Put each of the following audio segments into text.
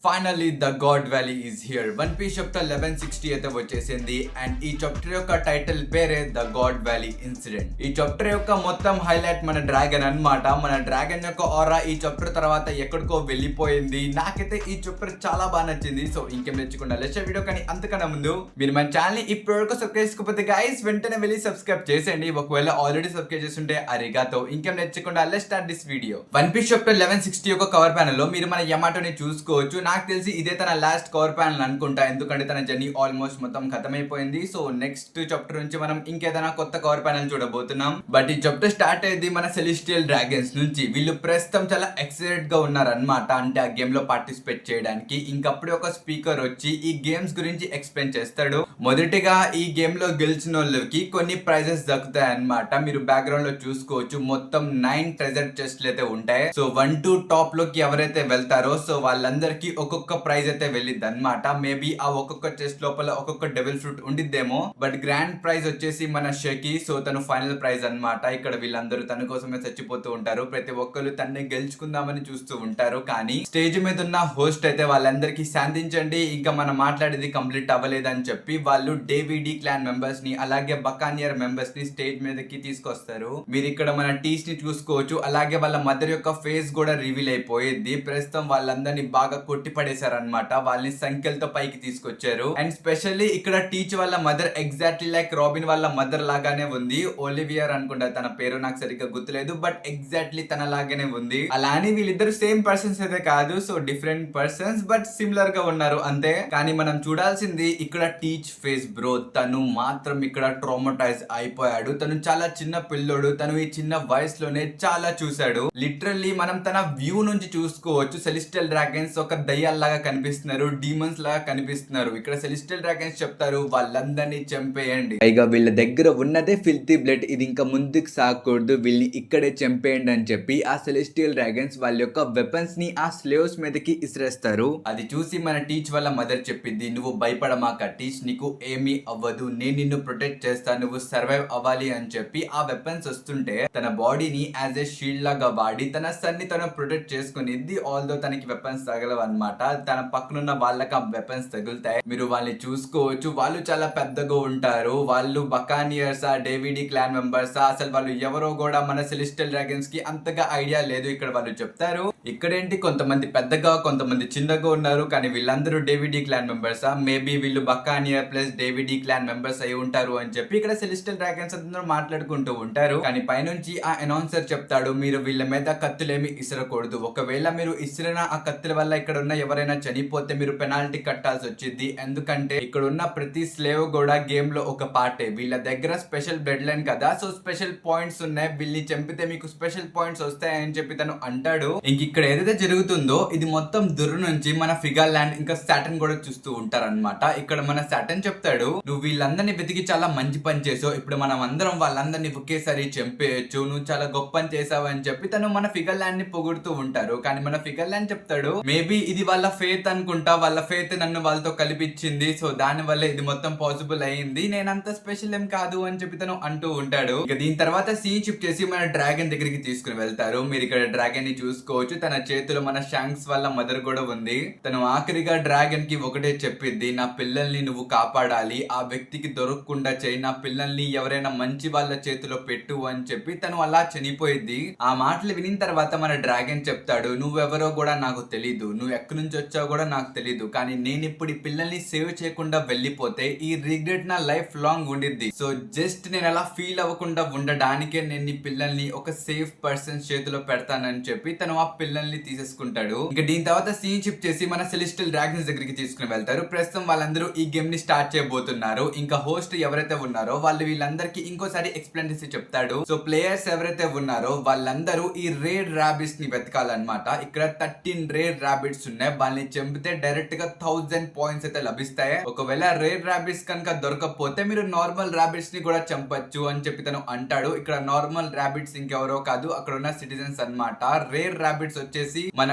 Finally the God Valley is here. One Piece chapter 1160 అయితే వచ్చేసింది. And ఈ chapter యొక్క టైటిల్ పేరే ద గాడ్ వ్యాలీ ఇన్సిడెంట్. ఈ చాప్టర్ యొక్క మొత్తం హైలైట్ మన డ్రాగన్ అన్నమాట. మన డ్రాగన్ యొక్క ఆరా ఈ చాప్టర్ తర్వాత ఎక్కడికో వెళ్ళిపోయింది. నాకైతే ఈ చాప్టర్ చాలా బాగా నచ్చింది. సో ఇంకేం తెచ్చుకున్నా లెస్ వీడియో. కానీ అంతకన్నా ముందు మీరు మన ఛానల్ ని ఇప్పుడు వరకు సబ్స్క్రైబ్ చేసుకోకపోతే గైస్ వెంటనే వెళ్ళి సబ్స్క్రైబ్ చేసేయండి. ఒకవేళ ఆల్రెడీ సబ్స్క్రైబ్ చేస్తుంటే అరిగాతో. ఇంకేం తెచ్చుకుండా let's start this video. One Piece chapter 1160 యొక్క కవర్ ప్యానల్ లో మీరు మన యమాటోని చూసుకోవచ్చు. నాకు తెలిసి ఇదే తన లాస్ట్ కవర్ ప్యానల్ అనుకుంటా, ఎందుకంటే తన జర్నీ ఆల్మోస్ట్ మొత్తం ఖతమైపోయింది. సో నెక్స్ట్ చాప్టర్ నుంచి మనం ఇంకేదైనా కొత్త కవర్ ప్యానల్ చూడబోతున్నాం. బట్ ఈ చాప్టర్ స్టార్ట్ అయ్యింది మన సెలెస్టియల్ డ్రాగన్స్ నుంచి. వీళ్ళు ప్రస్తుతం చాలా ఎక్సైటెడ్ గా ఉన్నారన్నమాట. అంటే ఆ గేమ్ లో పార్టిసిపేట్ చేయడానికి. ఇంకప్పుడే ఒక స్పీకర్ వచ్చి ఈ గేమ్స్ గురించి ఎక్స్ప్లెయిన్ చేస్తాడు. మొదటిగా ఈ గేమ్ లో గెలిచిన వాళ్ళకి కొన్ని ప్రైజెస్ దక్కుతాయి అన్నమాట. మీరు బ్యాక్గ్రౌండ్ లో చూసుకోవచ్చు. మొత్తం 9 ట్రెజర్ చెస్ట్లు అయితే ఉంటాయి. సో 1 to టాప్ లోకి ఎవరైతే వెళ్తారో సో వాళ్ళందరికీ ఒక్కొక్క ప్రైజ్ అయితే వెళ్ళిద్ది అనమాట. మేబీ ఆ ఒక్కొక్క చెస్ట్ లోపల ఒక్కొక్క డెవిల్ ఫ్రూట్ ఉండిద్దేమో. బట్ గ్రాండ్ ప్రైజ్ వచ్చేసి మన షకి. సో తను ఫైనల్ ప్రైజ్ అన్నమాట. ఇక్కడ వీళ్ళందరూ తన కోసమే చచ్చిపోతూ ఉంటారు. ప్రతి ఒక్కరు తన్నే గెలుచుకుందామని చూస్తూ ఉంటారు. కానీ స్టేజ్ మీద ఉన్న హోస్ట్ అయితే వాళ్ళందరికీ శాంతించండి, ఇంకా మనం మాట్లాడేది కంప్లీట్ అవ్వలేదని చెప్పి వాళ్ళు డేవిడి క్లాన్ మెంబర్స్ ని అలాగే బకానియర్ మెంబర్స్ ని స్టేజ్ మీదకి తీసుకొస్తారు. మీరు ఇక్కడ మన టీస్ ని చూసుకోవచ్చు. అలాగే వాళ్ళ మదర్ యొక్క ఫేస్ కూడా రివీల్ అయిపోయింది. ప్రస్తుతం వాళ్ళందరినీ బాగా కొట్టి పడేశారనమాట. వాళ్ళని సంఖ్యలతో పైకి తీసుకొచ్చారు. అండ్ స్పెషల్లీ ఇక్కడ టీచ్ వాళ్ళ మదర్ ఎగ్జాక్ట్లీ లైక్ రాబిన్ వాళ్ళ మదర్ లాగానే ఉంది. ఒలివియర్ అనుకుంటా తన పేరు, నాకు సరిగ్గా గుర్తులేదు. బట్ ఎగ్జాక్ట్లీ తన లాగానే ఉంది. అలానే వీళ్ళిద్దరు సేమ్ పర్సన్స్ అయితే కాదు. So different persons but similar గా ఉన్నారు అంతే. కానీ మనం చూడాల్సింది ఇక్కడ టీచ్ ఫేస్ బ్రో. తను మాత్రం ఇక్కడ ట్రామటైజ్ అయిపోయాడు. తను చాలా చిన్న పిల్లోడు. తను ఈ చిన్న వయసులోనే చాలా చూశాడు. లిటరల్లీ మనం తన వ్యూ నుంచి చూసుకోవచ్చు. సెలెస్టియల్ డ్రాగన్స్ ఒక దయ్యాల్లాగా కనిపిస్తున్నారు, డీమన్స్ లాగా కనిపిస్తున్నారు. ఇక్కడ సెలెస్టియల్ డ్రాగన్స్ చెప్తారు వాళ్ళందరినీ చంపేయండి. పైగా వీళ్ళ దగ్గర ఉన్నదే ఫిల్తీ బ్లడ్, ఇది ఇంకా ముందుకు సాగకూడదు, వీళ్ళని ఇక్కడే చంపేయండి అని చెప్పి ఆ సెలెస్టియల్ డ్రాగన్స్ వాళ్ళ యొక్క వెపన్స్ ని ఆ స్లేవ్స్ మీదకి ఇసిరేస్తారు. అది చూసి మన టీచ్ వాళ్ళ మదర్ చెప్పింది, నువ్వు భయపడమాక టీచ్, నీకు ఏమీ అవ్వదు, నేను నిన్ను ప్రొటెక్ట్ చేస్తాను, నువ్వు సర్వైవ్ అవ్వాలి అని చెప్పి ఆ వెపన్స్ వస్తుంటే తన బాడీని యాజ్ ఏ షీల్డ్ లాగా వాడి తన సన్ ని తను ప్రొటెక్ట్ చేసుకునిద్ది. ఆల్దో తనకి వెపన్స్ తగలవు అనమాట. తన పక్కనున్న వాళ్ళకి ఆ వెపన్స్ తగులుతాయి. మీరు వాళ్ళని చూసుకోవచ్చు. వాళ్ళు చాలా పెద్దగా ఉంటారు. వాళ్ళు బకానియర్సా, డేవిడి క్లాన్ మెంబర్సా, అసలు వాళ్ళు ఎవరో కూడా మన సెలెస్టియల్ డ్రాగన్స్ కి అంతగా ఐడియా లేదు. ఇక్కడ వాళ్ళు చెప్తారు ఇక్కడేంటి కొంతమంది పెద్దగా కొంతమంది చిన్నగా ఉన్నారు, కానీ వీళ్ళందరూ డేవిడి క్లాన్ మెంబర్సా, మేబీ వీళ్ళు బకానియర్ ప్లస్ డేవిడి క్లాన్ మెంబర్స్ అయి ఉంటారు అని చెప్పి ఇక్కడ సెలెస్టియల్ డ్రాగన్స్ అందరూ మాట్లాడుకుంటూ ఉంటారు. కానీ పైనుంచి ఆ అనౌన్సర్ చెప్తాడు, మీరు వీళ్ళ మీద కత్తులేమి ఇసరకూడదు. ఒకవేళ మీరు ఇసిరిన ఆ కత్తుల వల్ల ఇక్కడ ఉన్న ఎవరైనా చనిపోతే మీరు పెనాల్టీ కట్టాల్సి వచ్చింది. ఎందుకంటే ఇక్కడ ఉన్న ప్రతి స్లేవ్ కూడా గేమ్ లో ఒక పార్టే. వీళ్ళ దగ్గర స్పెషల్ బ్లడ్ లైన్ కదా, సో స్పెషల్ పాయింట్స్ ఉన్నాయి. వీళ్ళని చంపితే మీకు స్పెషల్ పాయింట్స్ వస్తాయని చెప్పి తను అంటాడు. ఇంక ఇక్కడ ఏదైతే జరుగుతుందో ఇది మొత్తం దుర్రు నుంచి మన ఫిగర్ ల్యాండ్ ఇంకా సాటర్న్ కూడా చూస్తూ ఉంటారన్నమాట. ఇక్కడ మన సాటర్న్ చెప్తాడు, నువ్వు వీళ్ళందరినీ వెతికి చాలా మంచి పని చేసావు, ఇప్పుడు మనం అందరం వాళ్ళందరినీ ఒకేసారి చంపేయచ్చు, నువ్వు చాలా గొప్ప పని చేసావు అని చెప్పి తను మన ఫిగర్ ల్యాండ్ ని పొగుడుతూ ఉంటారు. కానీ మన ఫిగర్ ల్యాండ్ చెప్తాడు, మేబీ ఇది వాళ్ళ ఫేత్ అనుకుంటా, వాళ్ళ ఫేత్ నన్ను వాళ్ళతో కలిపించింది, సో దాని వల్ల ఇది మొత్తం పాసిబుల్ అయ్యింది, నేనంత స్పెషల్ ఏం కాదు అని చెప్పి తను అంటూ ఉంటాడు. ఇక దీని తర్వాత సీన్ షిఫ్ట్ చేసి మన డ్రాగన్ దగ్గరికి తీసుకుని వెళ్తారు. మీరు ఇక్కడ డ్రాగన్ ని చూసుకోవచ్చు. తన చేతిలో మన షాంక్స్ వాళ్ళ మదర్ కూడా ఉంది. తను ఆఖరిగా డ్రాగన్ కి ఒకటే చెప్పిద్ది, నా పిల్లల్ని నువ్వు కాపాడాలి, ఆ వ్యక్తికి దొరకకుండా చేయి, నా పిల్లల్ని ఎవరైనా మంచి వాళ్ళ చేతిలో పెట్టు అని చెప్పి తను అలా చనిపోయింది. ఆ మాటలు వినిన తర్వాత మన డ్రాగన్ చెప్తాడు, నువ్వెవరో కూడా నాకు తెలీదు, నువ్వు ఎక్కడి నుంచి వచ్చావు కూడా నాకు తెలీదు, కానీ నేను ఇప్పుడు ఈ పిల్లల్ని సేవ్ చేయకుండా వెళ్ళిపోతే ఈ రిగ్రెట్ నా లైఫ్ లాంగ్ ఉండిద్ది. సో జస్ట్ నేను అలా ఫీల్ అవ్వకుండా ఉండడానికే నేను ఈ పిల్లల్ని ఒక సేఫ్ పర్సన్ చేతిలో పెడతానని చెప్పి తను ఆ పిల్లల్ని తీసేసుకుంటాడు. ఇక దీని తర్వాత సీన్ షిఫ్ట్ చేసి మన సెలెస్టియల్ డ్రాగన్స్ దగ్గరికి తీసుకుని వెళ్తారు. ప్రస్తుతం వాళ్ళందరూ ఈ గేమ్ ని స్టార్ట్ చేయబోతున్నారు. ఇంకా హోస్ట్ ఎవరైతే ఉన్నారో వాళ్ళు వీళ్ళందరికీ ఇంకోసారి ఎక్స్ప్లెయిన్ చేసి చెప్తాడు. సో ప్లేయర్స్ ఎవరైతే ఉన్నారో వాళ్ళందరూ ఈ రేర్ రాబిట్స్ ని వెతకాలన్నమాట. ఇక్కడ 13 రేర్ రాబిట్స్ ఉన్నాయి. వాళ్ళని చంపితే డైరెక్ట్ గా 1000 పాయింట్స్ అయితే లభిస్తాయి. ఒకవేళ రేర్ రాబిట్స్ కనుక దొరకకపోతే మీరు నార్మల్ రాబిట్స్ ని కూడా చంపొచ్చు అని చెప్పి తను అంటాడు. ఇక్కడ నార్మల్ రాబిట్స్ ఇంకెవరో కాదు, అక్కడ ఉన్న సిటిజన్స్ అన్నమాట. రేర్ రాబిట్స్ డ్రాగన్స్ వచ్చేసి మన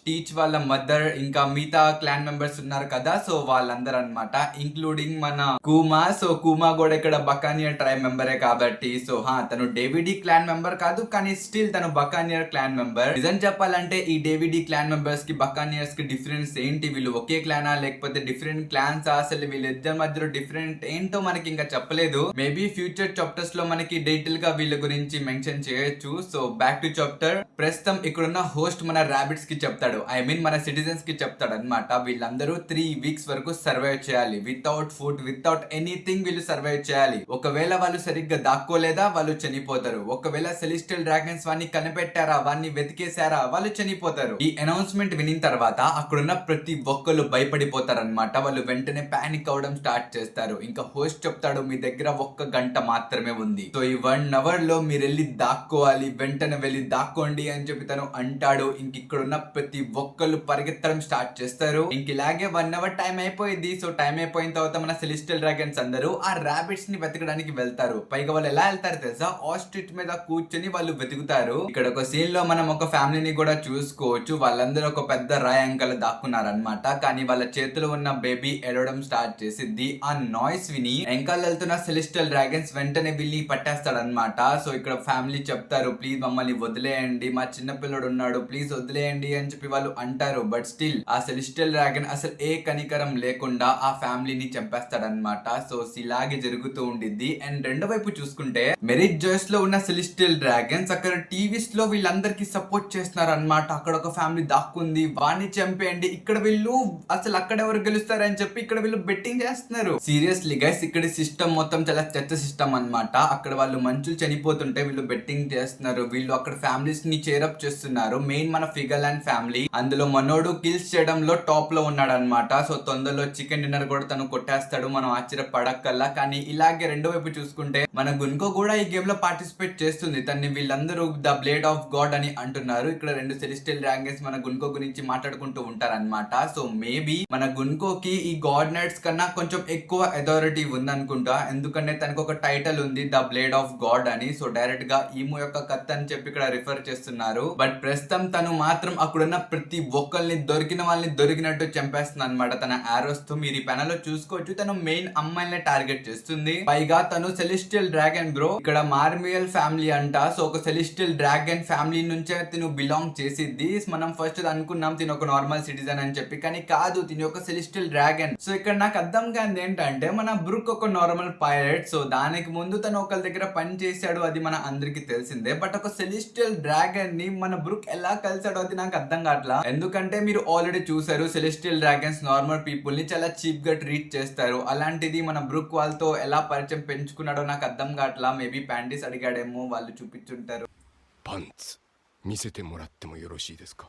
టీచ్ వాళ్ళ మదర్ ఇంకా మిగతా క్లాన్ మెంబర్స్ ఉన్నారు కదా, సో వాళ్ళందరూ అన్నమాట, ఇంక్లూడింగ్ మన కూమా. సో కూమా కూడా ఇక్కడ బకానియర్ ట్రైబ్ మెంబరే కాబట్టి, సో తను డేవిడీ క్లాన్ మెంబర్ కాదు, కానీ స్టిల్ తను బకానియర్ క్లాన్ మెంబర్. నిజం చెప్పాలంటే ఈ డేవిడీ క్లాన్ మెంబర్స్ కి బకానియర్స్ కి డిఫరెన్స్ ఏంటి, వీళ్ళు ఒకే క్లానా లేకపోతే డిఫరెంట్ క్లాన్స్, అసలు వీళ్ళిద్దరి మధ్యలో డిఫరెంట్ ఏంటో మనకి ఇంకా చెప్పలేదు. మేబీ ఫ్యూచర్ చాప్టర్స్ లో మనకి డీటెయిల్ గా వీళ్ళ గురించి మెన్షన్ చేయొచ్చు. So back to chapter. ప్రస్తుతం ఇక్కడున్న హోస్ట్ మన రాబిట్స్ కి చెప్తాడు, ఐ మీన్ మన సిటిజన్స్ కి చెప్తాడు అనమాట, వీళ్ళందరూ 3 వీక్స్ వరకు సర్వైవ్ చేయాలి వితౌట్ ఫుడ్, వితౌట్ ఎనీథింగ్ వీళ్ళు సర్వైవ్ చేయాలి. ఒకవేళ వాళ్ళు సరిగ్గా దాక్కోలేదా వాళ్ళు చనిపోతారు. ఒకవేళ సెలెస్టియల్ డ్రాగన్స్ వాడిని కనిపెట్టారా, వాడిని వెతికేశారా, వాళ్ళు చనిపోతారు. ఈ అనౌన్స్మెంట్ వినిన తర్వాత అక్కడున్న ప్రతి ఒక్కరు భయపడిపోతారు అనమాట. వాళ్ళు వెంటనే పానిక్ అవడం స్టార్ట్ చేస్తారు. ఇంకా హోస్ట్ చెప్తాడు, మీ దగ్గర 1 గంట మాత్రమే ఉంది, సో ఈ 1 అవర్ లో మీరు వెళ్ళి దాక్కోవాలి, వెంటనే వెళ్ళి దాక్కోండి అని చెప్పి తను అంటాడు. ఇంక ఇక్కడున్న ప్రతి ఒక్కరు పరిగెత్తడం స్టార్ట్ చేస్తారు. ఇంక ఇలాగే 1 అవర్ టైం అయిపోయింది. సో టైం అయిపోయిన తర్వాత మన సెలెస్టియల్ డ్రాగన్స్ అందరూ ఆ రాబిట్స్ ని వెతకడానికి వెళ్తారు. పైగా వాళ్ళు ఎలా వెళ్తారు తెలుసా, ఆస్ట్రిచ్ మీద కూర్చొని వాళ్ళు వెతుకుతారు. ఇక్కడ ఒక సీన్ లో మనం ఒక ఫ్యామిలీని కూడా చూసుకోవచ్చు. వాళ్ళందరూ ఒక పెద్ద రాయి అంకల దాక్కున్నారనమాట. కానీ వాళ్ళ చేతిలో ఉన్న బేబీ ఎడవడం స్టార్ట్ చేసింది. ఆ నాయిస్ విని ఎంకాల్ వెళ్తున్న సెలెస్టియల్ డ్రాగన్స్ వెంటనే వీళ్ళని పట్టేస్తాడనమాట. సో ఇక్కడ ఫ్యామిలీ చెప్తారు, ప్లీజ్ మమ్మల్ని వదిలేయండి, మా చిన్న పిల్లడు ఉన్నాడు, ప్లీజ్ వదిలేయండి అని చెప్పి వాళ్ళు అంటారు. బట్ స్టిల్ ఆ సెలెస్టియల్ డ్రాగన్ అసలు ఏ కనికరం లేకుండా ఆ ఫ్యామిలీని చంపేస్తాడనమాట. సో ఇలాగే జరుగుతూ ఉండిద్ది. అండ్ రెండో వైపు చూసుకుంటే మెరిట్ జాయ్స్ లో ఉన్న సెలెస్టియల్ డ్రాగన్స్ అక్కడ టీవీస్ లో వీళ్ళందరికీ సపోర్ట్ చేస్తున్నారు అనమాట. అక్కడ ఒక ఫ్యామిలీ దాక్కుంది, వాణ్ణి చంపేయండి, ఇక్కడ వీళ్ళు అసలు అక్కడ ఎవరు గెలుస్తారని చెప్పి ఇక్కడ వీళ్ళు బెట్టింగ్ చేస్తున్నారు. సీరియస్లీ గైస్, ఇక్కడ సిస్టమ్ మొత్తం చాలా చెత్త సిస్టమ్ అనమాట. అక్కడ వాళ్ళు మనుషులు చనిపోతుంటే వీళ్ళు బెట్టింగ్ చేస్తున్నారు. వీళ్ళు అక్కడ ఫ్యామిలీస్ ని చేరప్ చేస్తున్నారు. మెయిన్ మన ఫిగర్ అండ్ ఫ్యామిలీ, అందులో మనోడు కిల్స్ చేయడంలో టాప్ లో ఉన్నాడు అనమాట. సో తొందరలో చికెన్ డిన్నర్ కూడా తను కొట్టేస్తాడు, మనం ఆశ్చర్యపడక్కల్లా. కానీ ఇలాగే రెండో వైపు చూసుకుంటే మన గున్కో కూడా ఈ గేమ్ లో పార్టిసిపేట్ చేస్తుంది. తన్ని వీళ్ళందరూ ద బ్లేడ్ ఆఫ్ గాడ్ అని అంటున్నారు. ఇక్కడ 2 సెలెస్టియల్ డ్రాగన్స్ మన గున్కో గురించి మాట్లాడుకుంటూ ఉంటారన్నమాట. సో మేబీ మన గున్కోకి ఈ గాడ్ నైట్స్ కన్నా కొంచెం ఎక్కువ అథారిటీ ఉందనుకుంటా, ఎందుకంటే తనకు ఒక టైటిల్ ఉంది, ద బ్లేడ్ ఆఫ్ గాడ్ అని. సో డైరెక్ట్ గా ఈము యొక్క కత్తి అని చెప్పి ఇక్కడ రిఫర్ చేస్తున్నారు. బట్ ప్రస్తుతం తను మాత్రం అక్కడున్న ప్రతి ఒక్కరిని దొరికిన వాళ్ళని దొరికినట్టు చంపేస్తుంది అనమాట తన ఆరోస్ తో. మీరు ఈ పెనలో చూసుకోవచ్చు, తను మెయిన్ అమ్మాయిని టార్గెట్ చేస్తుంది. పైగా తను సెలెస్టియల్ డ్రాగన్ బ్రో, ఇక్కడ మార్మియల్ ఫ్యామిలీ అంట. సో ఒక సెలెస్టియల్ డ్రాగన్ ఫ్యామిలీ నుంచే తిను బిలాంగ్ చేసిద్ది. మనం ఫస్ట్ అనుకున్నాం తిను ఒక నార్మల్ సిటిజన్ అని చెప్పి, కానీ కాదు, తిని ఒక సెలెస్టియల్ డ్రాగన్. సో ఇక్కడ నాకు అర్థం కాదు ఏంటంటే, మన బ్రూక్ ఒక నార్మల్ పైలట్, సో దానికి ముందు తను ఒకరి దగ్గర పని చేశాడు, అది మన అందరికి తెలిసిందే. బట్ ఒక సెలెస్టియల్ డ్రాగన్ ని మన బ్రూక్ ఎలా కలిసాడో అది నాకు అర్థం కావట్లా. ఎందుకంటే మీరు ఆల్రెడీ చూసారు, సెలెస్టియల్ డ్రాగన్స్ నార్మల్ పీపుల్ ని చాలా చీప్ గా ట్రీట్ చేస్తారు. అలాంటిది మన బ్రూక్ వాళ్ళతో ఎలా పరిచయం పెంచుకున్నాడో నాకు అర్థం కావట్లా. మేబీ ప్యాంటీస్ అడిగాడేమో, వాళ్ళు చూపించుంటారు. పంట్స్ మిసెతే మొరాత్తే మో యోరోషీ దేసు కా?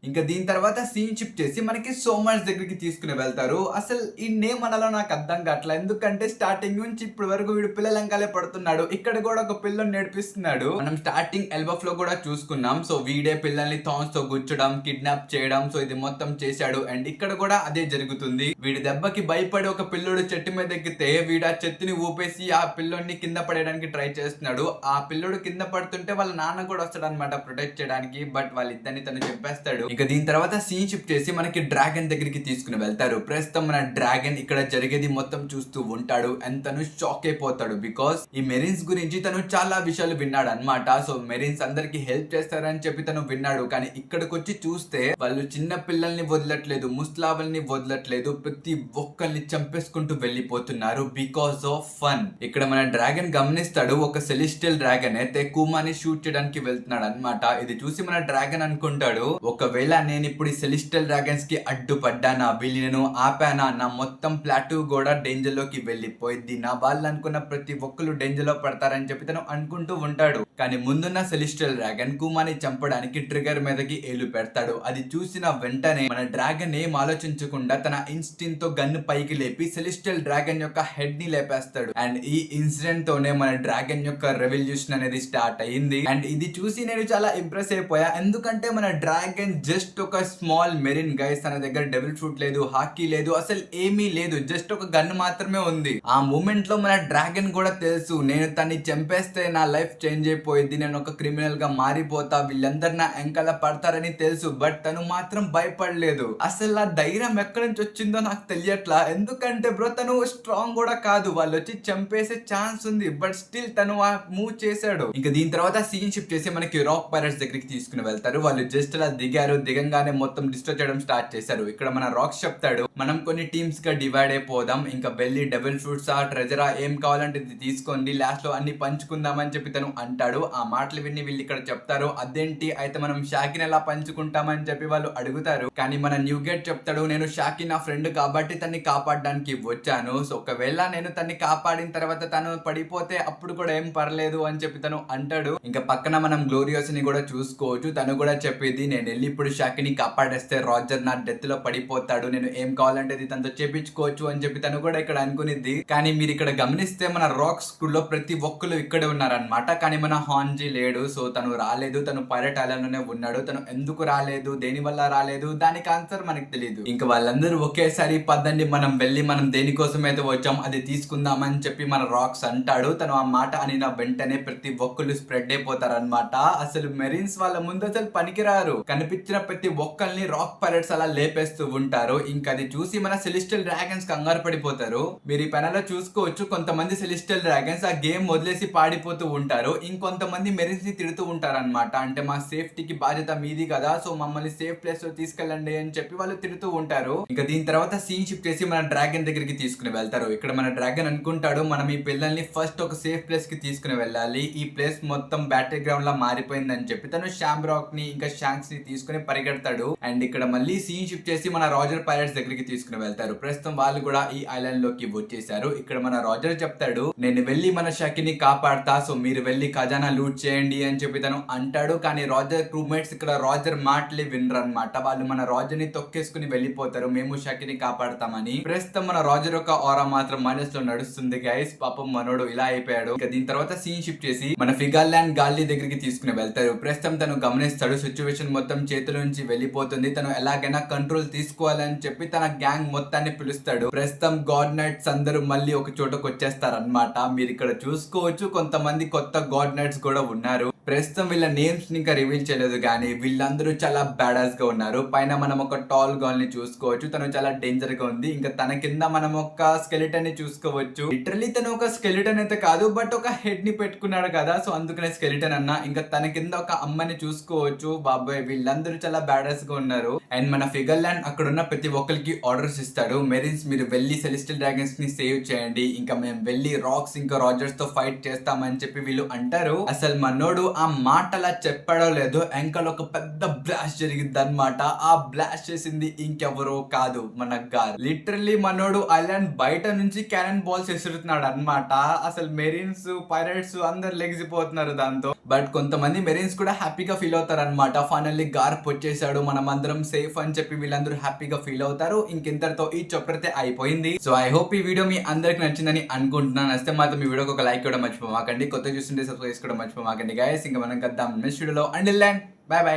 ఇంకా దీని తర్వాత సీన్ షిఫ్ట్ చేసి మనకి సోమర్స్ దగ్గరికి తీసుకుని వెళ్తారు. అసలు ఈ నేమ్ అనాలో నాకు అర్థం కావట్లేదు, ఎందుకంటే స్టార్టింగ్ నుంచి ఇప్పటి వరకు వీడు పిల్లల వెనకాలే పడుతున్నాడు. ఇక్కడ కూడా ఒక పిల్లని నేర్పిస్తున్నాడు. మనం స్టార్టింగ్ ఎల్బఫ్ లో కూడా చూసుకున్నాం. సో వీడే పిల్లల్ని థాన్స్ తో గుచ్చడం, కిడ్నాప్ చేయడం, సో ఇది మొత్తం చేశాడు. అండ్ ఇక్కడ కూడా అదే జరుగుతుంది. వీడి దెబ్బకి భయపడి ఒక పిల్లోడు చెట్టు మీద ఎక్కితే వీడు ఆ చెట్టుని ఊపేసి ఆ పిల్లోడిని కింద పడేయడానికి ట్రై చేస్తున్నాడు. ఆ పిల్లోడు కింద పడుతుంటే వాళ్ళ నాన్న కూడా వస్తాడు అనమాట ప్రొటెక్ట్ చేయడానికి. బట్ వాళ్ళిద్దరిని తను చెప్పేస్తాడు. ఇంకా దీని తర్వాత సీన్ షిఫ్ట్ చేసి మనకి డ్రాగన్ దగ్గరికి తీసుకుని వెళ్తారు. ప్రస్తుతం మన డ్రాగన్ ఇక్కడ జరిగేది మొత్తం చూస్తూ ఉంటాడు అండ్ తను షాక్ అయిపోతాడు. బికాస్ ఈ మెరీన్స్ గురించి తను చాలా విషయాలు విన్నాడు అనమాట. సో మెరీన్స్ అందరికి హెల్ప్ చేస్తారని చెప్పి తను విన్నాడు. కానీ ఇక్కడికి వచ్చి చూస్తే వాళ్ళు చిన్న పిల్లల్ని వదలట్లేదు, ముస్లావల్ని వదలట్లేదు, ప్రతి ఒక్కరిని చంపేసుకుంటూ వెళ్ళిపోతున్నారు బికాస్ ఆఫ్ ఫన్. ఇక్కడ మన డ్రాగన్ గమనిస్తాడు, ఒక సెలెస్టియల్ డ్రాగన్ అయితే కూమాని షూట్ చేయడానికి వెళ్తున్నాడు అనమాట. ఇది చూసి మన డ్రాగన్ అనుకుంటాడు, ఒకవేళ నేను ఇప్పుడు ఈ సెలెస్టియల్ డ్రాగన్స్ కి అడ్డుపడ్డానా, వీళ్ళని నేను ఆపానా, నా మొత్తం ప్లాటూ కూడా డేంజర్ లోకి వెళ్ళిపోయింది, నా వాళ్ళు అనుకున్న ప్రతి ఒక్కరు డేంజర్ లో పడతారని చెప్పి తను అనుకుంటూ ఉంటాడు. కానీ ముందున్న సెలెస్టియల్ డ్రాగన్ కూమాని చంపడానికి ట్రిగర్ మీదకి ఏలు పెడతాడు. అది చూసిన వెంటనే మన డ్రాగన్ ఏం ఆలోచించకుండా తన ఇన్స్టింక్ట్ తో గన్ను పైకి లేపి సెలెస్టియల్ డ్రాగన్ యొక్క హెడ్ ని లేపేస్తాడు. అండ్ ఈ ఇన్సిడెంట్ తోనే మన డ్రాగన్ యొక్క రెవల్యూషన్ అనేది స్టార్ట్ అయ్యింది. అండ్ ఇది చూసి నేను చాలా ఇంప్రెస్ అయిపోయా, ఎందుకంటే మన డ్రాగన్ జస్ట్ ఒక స్మాల్ మెరిన్ గైస్, తన దగ్గర డెవిల్ ఫ్రూట్ లేదు, హాకీ లేదు, అసలు ఏమీ లేదు, జస్ట్ ఒక గన్ మాత్రమే ఉంది. ఆ మూమెంట్ లో మన డ్రాగన్ కూడా తెలుసు నేను తన్ని చంపేస్తే నా లైఫ్ చేంజ్ అయిపోయింది, నేను ఒక క్రిమినల్ గా మారిపోతా, వీళ్ళందరు నా ఎంకల పడతారని తెలుసు. బట్ తను మాత్రం భయపడలేదు. అసలు ఆ ధైర్యం ఎక్కడి నుంచి వచ్చిందో నాకు తెలియట్లా, ఎందుకంటే బ్రో తను స్ట్రాంగ్ కూడా కాదు, వాళ్ళు వచ్చి చంపేసే ఛాన్స్ ఉంది, బట్ స్టిల్ తను ఆ మూవ్ చేశాడు. ఇంకా దీని తర్వాత సీన్ షిఫ్ట్ చేసి మనకి రాక్ పైరట్స్ దగ్గరికి తీసుకుని వెళ్తారు. వాళ్ళు జస్ట్ అలా దిగారు, దిగంగానే మొత్తం డిస్ట్రాయ్ చేయడం స్టార్ట్ చేశారు. ఇక్కడ మన రాక్స్ చెప్తాడు మనం కొన్ని టీమ్స్ గా డివైడ్ అయిపోదాం, ఇంకా వెళ్ళి డబుల్ ఫ్రూట్స్ ఆ ట్రెజరా ఏం కావాలంటే ఇది తీసుకోండి, లాస్ట్ లో అన్ని పంచుకుందాం అని చెప్పి తను అంటాడు. ఆ మాటలు విని వీళ్ళు ఇక్కడ చెప్తారు అదేంటి అయితే మనం షాకిని ఎలా పంచుకుంటామని చెప్పి వాళ్ళు అడుగుతారు. కానీ మన న్యూ గేట్ చెప్తాడు నేను షాకి నా ఫ్రెండ్ కాబట్టి తన్ని కాపాడడానికి వచ్చాను, సో ఒకవేళ నేను తన్ని కాపాడిన తర్వాత తను పడిపోతే అప్పుడు కూడా ఏం పర్లేదు అని చెప్పి తను అంటాడు. ఇంకా పక్కన మనం గ్లోరియోస్ ని కూడా చూసుకోవచ్చు, తను కూడా చెప్పేది నేను వెళ్ళి ఇప్పుడు షాకిని కాపాడేస్తే రాజర్ నా డెత్ లో పడిపోతాడు, నేను ఏం కావాలంటే ఇది తనతో చేపించుకోవచ్చు అని చెప్పి తను కూడా ఇక్కడ అనుకునిద్ది. కానీ మీరు ఇక్కడ గమనిస్తే మన రాక్ స్కూల్ లో ప్రతి ఒక్కరు ఇక్కడే ఉన్నారనమాట, కానీ మన హాన్జీ లేడు, సో తను రాలేదు, తను పైరట్ ఐలాండ్ లోనే ఉన్నాడు. తను ఎందుకు రాలేదు, దేని వల్ల రాలేదు, దానికి ఆన్సర్ మనకు తెలియదు. ఇంకా వాళ్ళందరూ ఒకేసారి పదండి మనం వెళ్ళి మనం దేనికోసం అయితే వచ్చాం అది తీసుకుందామని చెప్పి మన రాక్స్ అంటాడు. తను ఆ మాట అనిన వెంటనే ప్రతి ఒక్కళ్ళు స్ప్రెడ్ అయిపోతారు అనమాట. అసలు మెరీన్స్ వాళ్ళ ముందు అసలు పనికిరారు, కనిపించిన ప్రతి ఒక్కరిని రాక్ పైరట్స్ అలా లేపేస్తూ ఉంటారు. ఇంకా అది చూసి మన సెలిస్టియల్ డ్రాగన్స్ కంగారు పడిపోతారు. మీరు ఈ పెనలో చూసుకోవచ్చు, కొంతమంది సెలిస్టియల్ డ్రాగన్స్ ఆ గేమ్ వదిలేసి పాడిపోతూ ఉంటారు, ఇంకొంతమంది మెరీన్స్ ని తిడుతూ ఉంటారు అనమాట. అంటే మా సేఫ్టీకి బాధ్యత మీది కదా, సో మమ్మల్ని సేఫ్ ప్లేస్ లో తీసుకెళ్ళండి అని చెప్పి వాళ్ళు తిడుతూ ఉంటారు. ఇంకా దీని తర్వాత సీన్ షిఫ్ట్ చేసి మన డ్రాగన్ దగ్గరికి తీసుకుని వెళ్తారు. ఇక్కడ మన డ్రాగన్ అనుకుంటాడు మనం ఈ పిల్లల్ని ఫస్ట్ ఒక సేఫ్ ప్లేస్ కి తీసుకుని వెళ్ళాలి, ఈ ప్లేస్ మొత్తం బ్యాటిల్ గ్రౌండ్ లా మారిపోయిందని చెప్పి తను షాంబ్రాక్ ని ఇంకా షాంక్స్ ని తీసుకుని పరిగెడతాడు. అండ్ ఇక్కడ మళ్ళీ సీన్ షిఫ్ట్ చేసి మన రాజర్ పైరట్స్ దగ్గరికి తీసుకుని వెళ్తారు. ప్రస్తుతం వాళ్ళు కూడా ఈ ఐలాండ్ లోకి వచ్చేసారు. ఇక్కడ మన రాజర్ చెప్తాడు నేను వెళ్ళి మన షాకిని కాపాడతా, సో మీరు వెళ్ళి ఖజానా లూట్ చేయండి అని చెప్పి తను అంటాడు. కానీ రాజర్ క్రూమేట్స్ ఇక్కడ రాజర్ మాటలే వినరు అనమాట, వాళ్ళు మన రాజర్ ని తొక్కేసుకుని వెళ్ళిపోతారు మేము షాకిని కాపాడతామని. ప్రస్తుతం మన రాజర్ ఒక ఆరా మాత్రం మైనస్ లో నడుస్తుంది గైస్, పాపం మనోడు ఇలా అయిపోయాడు. ఇక దీని తర్వాత సీన్ షిఫ్ట్ చేసి మన ఫిగర్ ల్యాండ్ గాలి దగ్గరికి తీసుకుని వెళ్తారు. ప్రస్తుతం తను గమనిస్తాడు సిచ్యువేషన్ మొత్తం చేతుల నుంచి వెళ్ళిపోతుంది, తను ఎలాగైనా కంట్రోల్ తీసుకోవాలని చెప్పి తన గ్యాంగ్ మొత్తాన్ని పిలుస్తాడు. ప్రస్తుతం గాడ్ నైట్స్ అందరూ మళ్ళీ ఒక చోటకు వచ్చేస్తారు అనమాట. మీరు ఇక్కడ చూసుకోవచ్చు కొంతమంది కొత్త గాడ్ నైట్స్ కూడా ఉన్నారు. ప్రస్తుతం వీళ్ళ నేమ్స్ ని ఇంకా రివీల్ చేయలేదు, కానీ వీళ్ళందరూ చాలా బ్యాడాస్ గా ఉన్నారు. పైన మనం ఒక టాల్ గర్ల్ ని చూసుకోవచ్చు, తను చాలా డేంజర్ గా ఉంది. ఇంకా తన కింద మనం ఒక స్కెలిటన్ ని చూసుకోవచ్చు. లిటరలీ తను ఒక స్కెలిటన్ అయితే కాదు, బట్ ఒక హెడ్ ని పెట్టుకున్నాడు కదా, సో అందుకనే స్కెలిటన్ అన్న. ఇంకా తన కింద ఒక అమ్మని చూసుకోవచ్చు. బాబాయ్ వీళ్ళందరూ చాలా బ్యాడాస్ గా ఉన్నారు. అండ్ మన ఫిగర్ ల్యాండ్ అక్కడ ఉన్న ప్రతి ఒక్కరికి ఆర్డర్స్ ఇస్తాడు. మెరీన్స్ మీరు వెళ్ళి సెలిస్టియల్ డ్రాగన్స్ ని సేవ్ చేయండి, ఇంకా మేము వెళ్ళి రాక్స్ ఇంకా రాజర్స్ తో ఫైట్ చేస్తామని చెప్పి వీళ్ళు అంటారు. అసలు మనోడు ఆ మాట అలా చెప్పాడో లేదో వెంకలు ఒక పెద్ద బ్లాస్ట్ జరిగింది అనమాట. ఆ బ్లాస్ట్ చేసింది ఇంకెవరో కాదు మన గాల్. లిటరల్లీ మనోడు ఐలాండ్ బయట నుంచి క్యానన్ బాల్స్ విసురుతున్నాడు అనమాట. అసలు మెరీన్స్ పైరట్స్ అందరు లెగిసిపోతున్నారు దాంతో. బట్ కొంతమంది మెరీన్స్ కూడా హ్యాపీగా ఫీల్ అవుతారు అనమాట. ఫైనల్లీ గార్ప్ వచ్చేసాడు, మనం అందరం సేఫ్ అని చెప్పి వీళ్ళందరూ హ్యాపీగా ఫీల్ అవుతారు. ఇంకింతటితో ఈ చాప్టర్ అయితే అయిపోయింది. సో ఐ హోప్ ఈ వీడియో మీ అందరికి నచ్చిందని అనుకుంటున్నాను. నచ్చితే మాత్రం ఈ వీడియోకి ఒక లైక్ కూడా మర్చిపోమాకండి, కొత్త చూస్తుంటే సబ్స్క్రైబ్ చేసుకోవడం మర్చిపోమాకండి గైస్. ఇంకా మనం కద్దాం నెక్స్ట్ వీడియోలో. Until then bye by.